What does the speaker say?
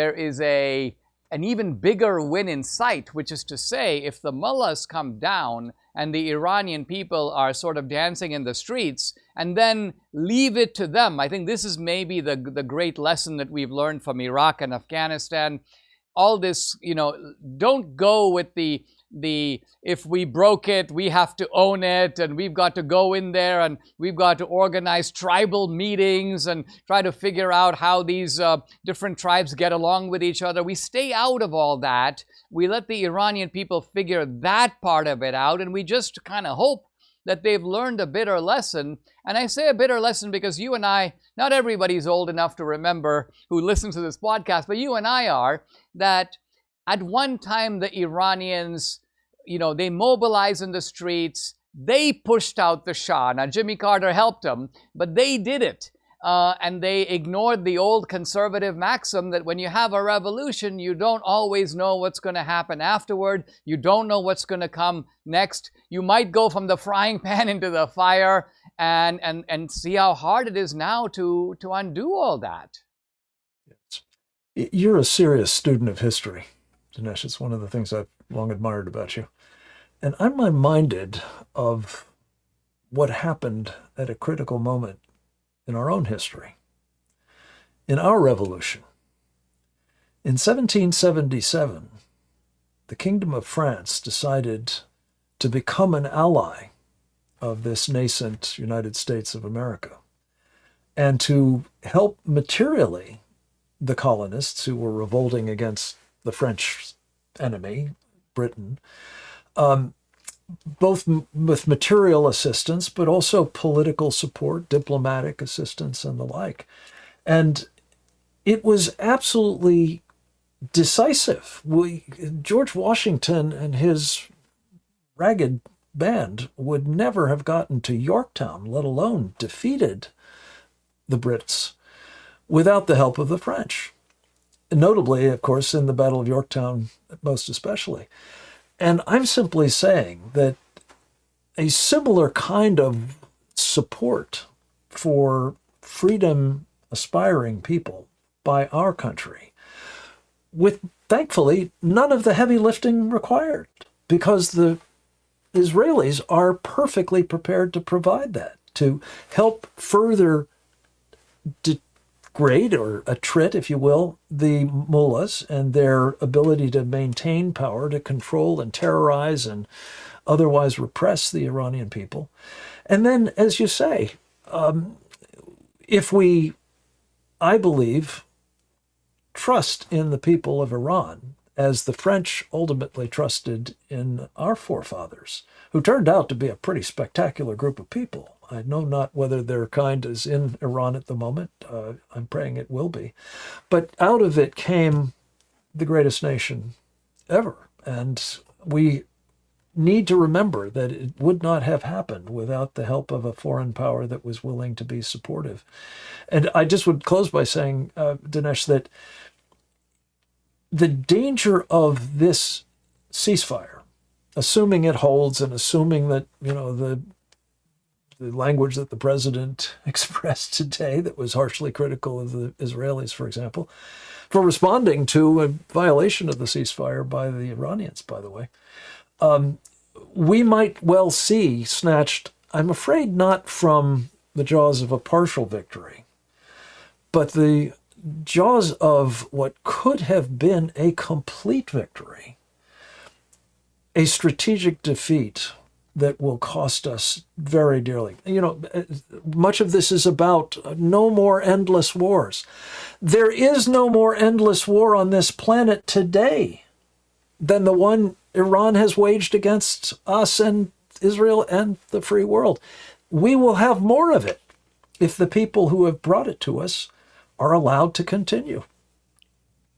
there is an even bigger win in sight, which is to say, if the mullahs come down and the Iranian people are sort of dancing in the streets, and then leave it to them. I think this is maybe the great lesson that we've learned from Iraq and Afghanistan. All this, don't go with the if we broke it, we have to own it, and we've got to go in there and we've got to organize tribal meetings and try to figure out how these different tribes get along with each other. We stay out of all that. We let the Iranian people figure that part of it out, and we just kind of hope that they've learned a bitter lesson. And I say a bitter lesson because you and I, not everybody's old enough to remember who listens to this podcast, but you and I are, that at one time, the Iranians, they mobilized in the streets. They pushed out the Shah. Now, Jimmy Carter helped them, but they did it. And they ignored the old conservative maxim that when you have a revolution, you don't always know what's going to happen afterward. You don't know what's going to come next. You might go from the frying pan into the fire, and see how hard it is now to undo all that. You're a serious student of history, Dinesh. It's one of the things I've long admired about you. And I'm reminded of what happened at a critical moment in our own history, in our revolution. In 1777, the Kingdom of France decided to become an ally of this nascent United States of America and to help materially the colonists who were revolting against the French enemy, Britain, both with material assistance, but also political support, diplomatic assistance, and the like. And it was absolutely decisive. George Washington and his ragged band would never have gotten to Yorktown, let alone defeated the Brits, without the help of the French. Notably, of course, in the Battle of Yorktown, most especially. And I'm simply saying that a similar kind of support for freedom-aspiring people by our country, with, thankfully, none of the heavy lifting required, because the Israelis are perfectly prepared to provide that, to help further degrade or attrit, if you will, the mullahs and their ability to maintain power, to control and terrorize and otherwise repress the Iranian people. And then, as you say, if we, I believe, trust in the people of Iran, as the French ultimately trusted in our forefathers, who turned out to be a pretty spectacular group of people. I know not whether their kind is in Iran at the moment. I'm praying it will be. But out of it came the greatest nation ever. And we need to remember that it would not have happened without the help of a foreign power that was willing to be supportive. And I just would close by saying, Dinesh, that the danger of this ceasefire, assuming it holds and assuming that, the language that the president expressed today that was harshly critical of the Israelis, for example, for responding to a violation of the ceasefire by the Iranians, by the way, we might well see snatched, I'm afraid not from the jaws of a partial victory, but the jaws of what could have been a complete victory, a strategic defeat that will cost us very dearly. Much of this is about no more endless wars. There is no more endless war on this planet today than the one Iran has waged against us and Israel and the free world. We will have more of it if the people who have brought it to us are allowed to continue.